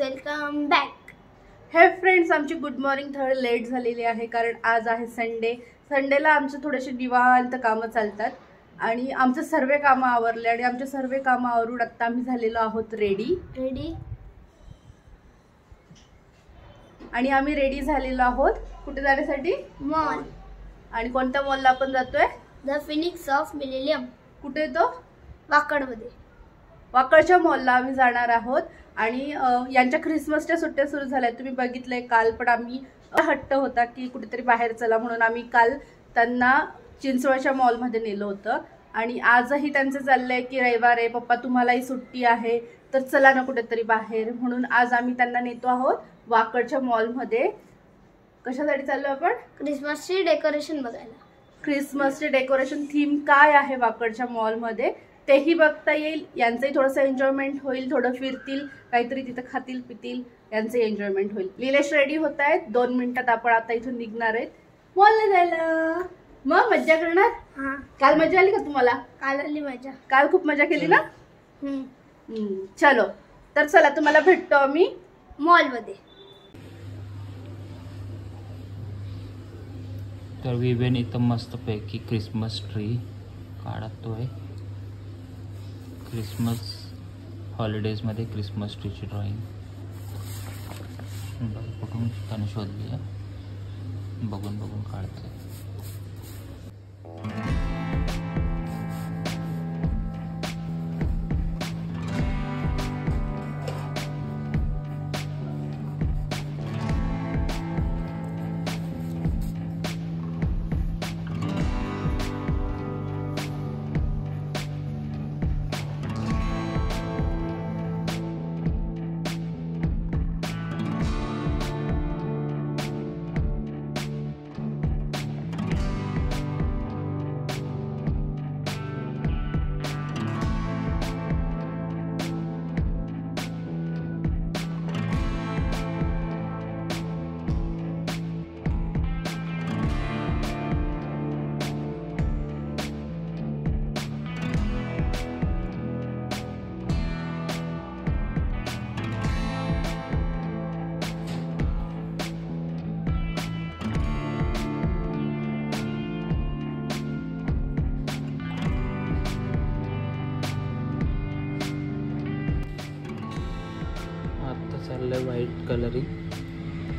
Welcome back. हे friends, आमची good morning थोडी लेट झालेली आहे कारण आज आहे संडे. संडेला आमचे थोडेसे निवांत कामं चालतात आणि आमचे सर्व कामं आवरले आणि आमचे सर्व कामं आवरून आता आम्ही झालेलो आहोत रेडी आणि आम्ही रेडी झालेलो आहोत कुठे जाण्यासाठी? मॉल. आणि कोणत्या मॉलला आपण जातोय? The Phoenix of millennium. कुठे येतो? वाकडमध्ये. वाकडच्या मॉलला आम्ही जाणार आहोत आणि यांच्या ख्रिसमसच्या सुट्ट्या सुरू झाल्या. तुम्ही बघितलंय काल पण आम्ही हट्ट होता की कुठेतरी बाहेर चला म्हणून आम्ही काल त्यांना चिंचवडच्या मॉलमध्ये नेलं होतं आणि आजही त्यांचं चाललंय की रविवार आहे पप्पा तुम्हालाही सुट्टी आहे तर चला ना कुठेतरी बाहेर, म्हणून आज आम्ही त्यांना नेतो आहोत वाकडच्या मॉलमध्ये. कशासाठी चाललो आपण? क्रिसमसची डेकोरेशन बघायला. क्रिसमसचे डेकोरेशन थीम काय आहे वाकडच्या मॉलमध्ये तेही बघता येईल. यांचंही थोडंसं एन्जॉयमेंट होईल, थोडं फिरतील, काहीतरी तिथं खातील पितील, यांचं एन्जॉयमेंट होईल. निलेश रेडी होत आहेत. 2 मिनिटात आपण आता इथून निघणार आहेत मॉलला जायला. मग मज्जा करणार? काल मजा आली का तुम्हाला? काल आली मजा. काल खूप मजा केली ना? चलो तर चला तुम्हाला भेटतो आम्ही मॉलमध्ये. तर विवेन इथं मस्तपैकी क्रिसमस ट्री काढतोय. क्रिसमस हॉलिडेजमध्ये क्रिसमस ट्रीची ड्रॉइंग बघून त्याने शोधली आहे, बघून बघून काढतोय. चाललंय व्हाईट कलरिंग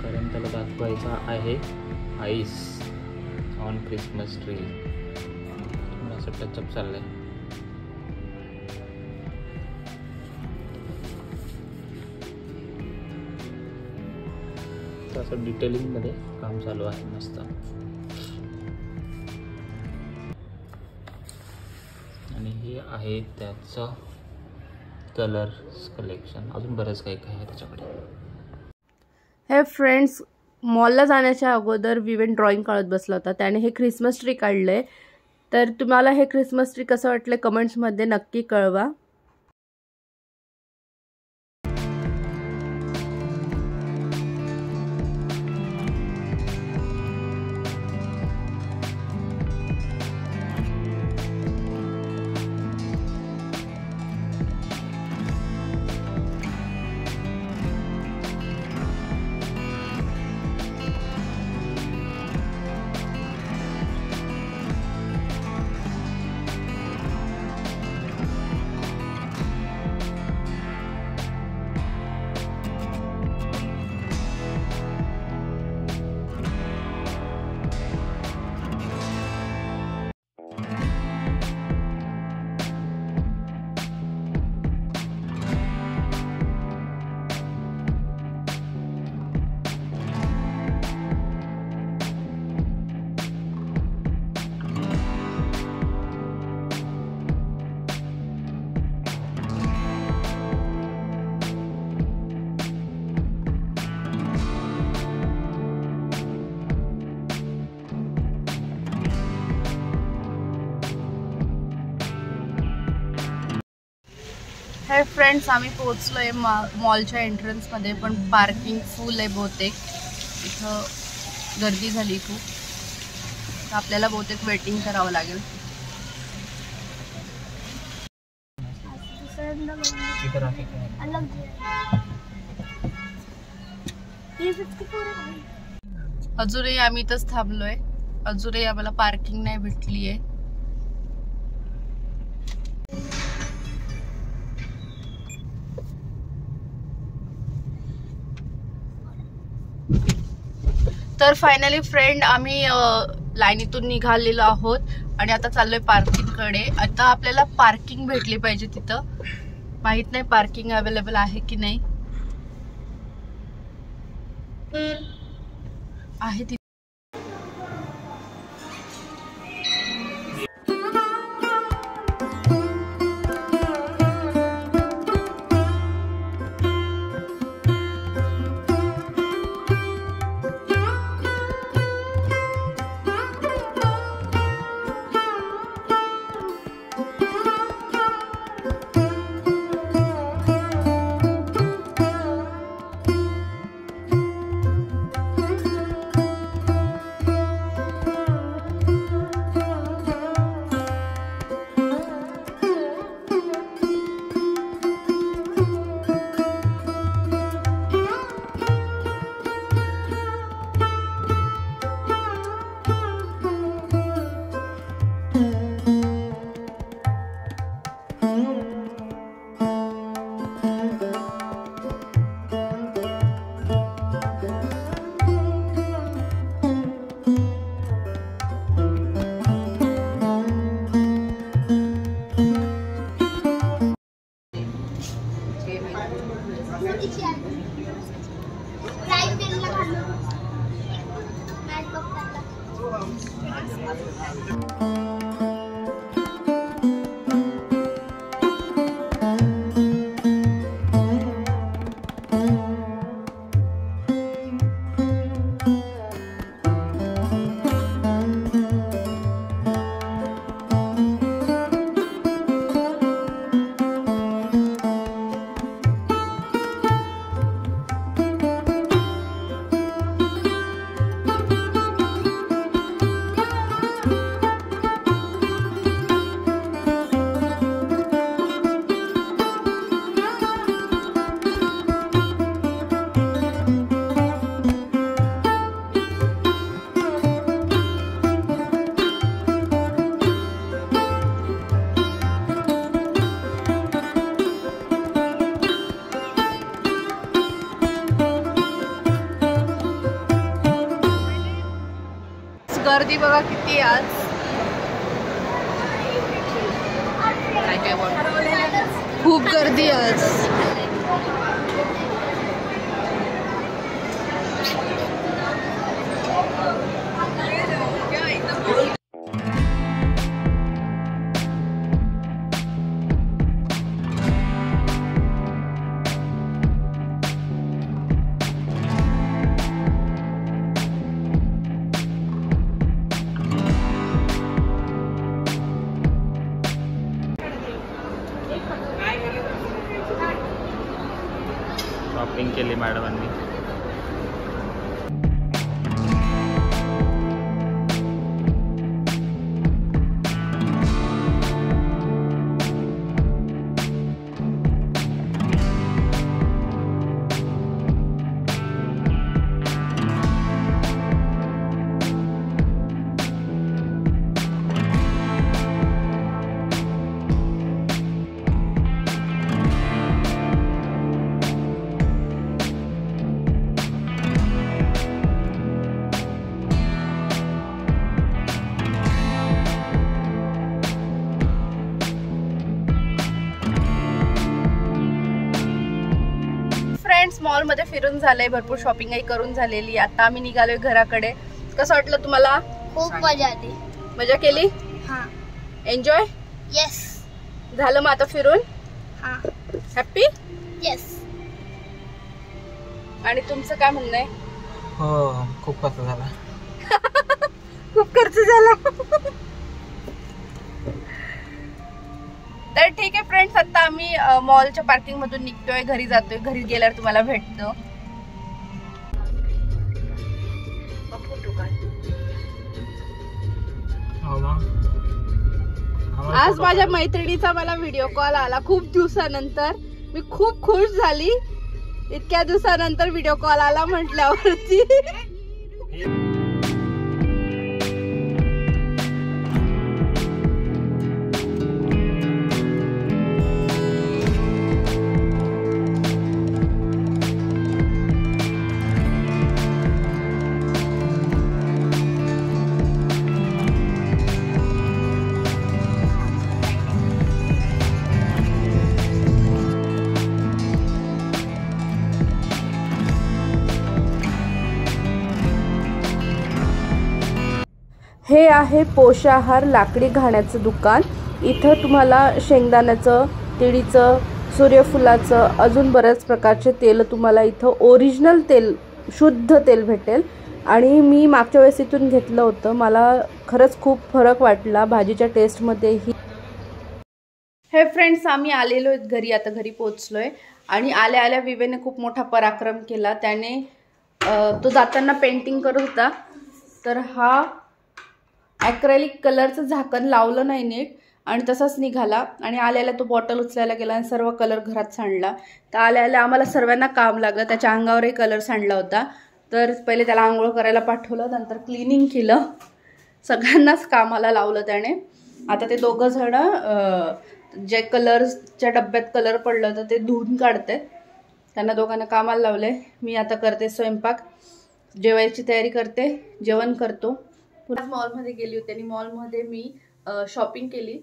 कारण त्याला दाखवायचा आहे आईस ऑन क्रिसमस ट्री. असं टचअप चाललंय. असं डिटेलिंग मध्ये काम चालू आहे मस्त. आणि हे आहे त्याचं कलर्स कलेक्शन. अजून बरंच काही काय आहे त्याच्याकडे. हे फ्रेंड्स, मॉलला जाण्याच्या अगोदर विवेन ड्रॉइंग काढत बसला होता. त्याने हे ख्रिसमस ट्री काढलंय. तर तुम्हाला हे ख्रिसमस ट्री कसं वाटलं कमेंट्समध्ये नक्की कळवा. हे फ्रेंड्स, आम्ही पोहोचलोय मॉलच्या एंट्रन्समध्ये, पण पार्किंग फुल आहे बहुतेक. इथं गर्दी झाली खूप, तर आपल्याला बहुतेक वेटिंग करावं लागेल. अजूनही आम्ही इथंच थांबलोय. अजूनही आम्हाला पार्किंग नाही भेटलीये. तर फायनली फ्रेंड आम्ही लाईनीतून निघालेलो आहोत आणि आता चाललोय पार्किंग कडे. आता आपल्याला पार्किंग भेटली पाहिजे तिथं. माहित नाही पार्किंग अवेलेबल आहे की नाही. आहे ती. गर्दी बघा किती आज. खूप गर्दी आज. शॉपिंग केली मॅडमांनी. मॉल मध्ये फिरून झालंय. भरपूर शॉपिंगही करून झालेली. आता आम्ही निघालोय घराकडे. कसं वाटलं तुम्हाला? खूप मजा आली. मजा केली? हा. एन्जॉय? येस. झालं मग आता फिरून? हा. हॅपी? येस. आणि तुमचं काय म्हणणं आहे? हो, खूप खर्च झाला. खूप खर्च झाला. तर ठीक आहे फ्रेंड्स, आता आम्ही मॉलच्या पार्किंग मधून निघतोय. घरी जातोय. घरी गेल्यावर तुम्हाला भेटतो. आज माझ्या मैत्रिणीचा मला व्हिडिओ कॉल आला खूप दिवसानंतर. मी खूप खुश झाली. इतक्या दिवसानंतर व्हिडिओ कॉल आला म्हटल्यावरती. हे आहे पोषाहार लाकडी घाण्याचं दुकान. इथं तुम्हाला शेंगदाण्याचं, तिळीचं, सूर्यफुलाचं, अजून बऱ्याच प्रकारचे तेल तुम्हाला इथं ओरिजिनल तेल, शुद्ध तेल भेटेल. आणि मी मागच्या वेळेस इथून घेतलं होतं. मला खरंच खूप फरक वाटला भाजीच्या टेस्टमध्येही. हे फ्रेंड्स, आम्ही आलेलो आहेत घरी. आता घरी पोचलोय आणि आल्या आल्या विवेने खूप मोठा पराक्रम केला. त्याने तो जाताना पेंटिंग करत होता, तर हा ॲक्रेलिक कलरचं झाकण लावलं नाही नीट आणि तसाच निघाला. आणि आल्याला तो बॉटल उचलायला गेला आणि सर्व कलर घरात सांडला. तर आल्या आम्हाला सर्वांना काम लागलं. त्याच्या अंगावरही कलर सांडला होता. तर पहिले त्याला आंघोळ करायला पाठवलं, नंतर क्लिनिंग केलं, सगळ्यांनाच कामाला लावलं त्याने. आता ते दोघं जण जे कलरच्या डब्यात कलर पडलं तर ते धुवून काढते. त्यांना दोघांना कामाला लावले. मी आता करते स्वयंपाक, जेवायची तयारी करते, जेवण करतो. मॉलमध्ये गेली होती आणि मॉलमध्ये मी शॉपिंग केली.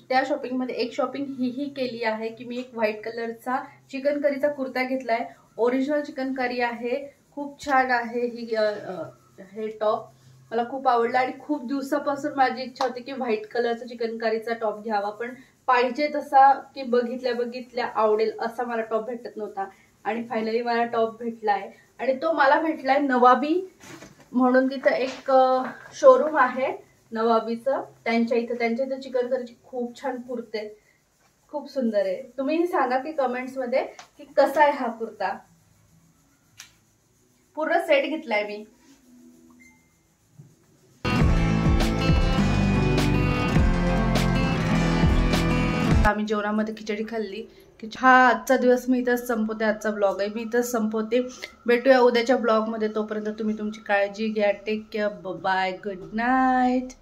त्या शॉपिंगमध्ये एक शॉपिंग ही केली आहे की मी एक व्हाईट कलरचा चिकन करीचा कुर्ता घेतलाय. ओरिजिनल चिकन करी आहे, खूप छान आहे. हे टॉप मला खूप आवडला आणि खूप दिवसापासून माझी इच्छा होती की व्हाईट कलरचा चिकन करीचा टॉप घ्यावा, पण पाहिजे तसा की बघितल्या आवडेल असा मला टॉप भेटत नव्हता. आणि फायनली मला टॉप भेटलाय आणि तो मला भेटलाय नवाबी म्हणून. तिथं एक शोरूम आहे नवाबीचं, त्यांच्या इथं चिकन करीची खूप छान कुर्ते, खूप सुंदर आहे. तुम्ही सांगा की कमेंट्स मध्ये की कसा आहे हा कुर्ता. पूर्ण सेट घेतलाय मी. आम्ही जेवणामध्ये खिचडी खाल्ली. हा आजचा दिवस मी इथंच संपवते. आजचा ब्लॉग आहे मी इथंच संपवते. भेटूया उद्याच्या ब्लॉगमध्ये. तोपर्यंत तुम्ही तुमची काळजी घ्या. Take care. Bye. Good night.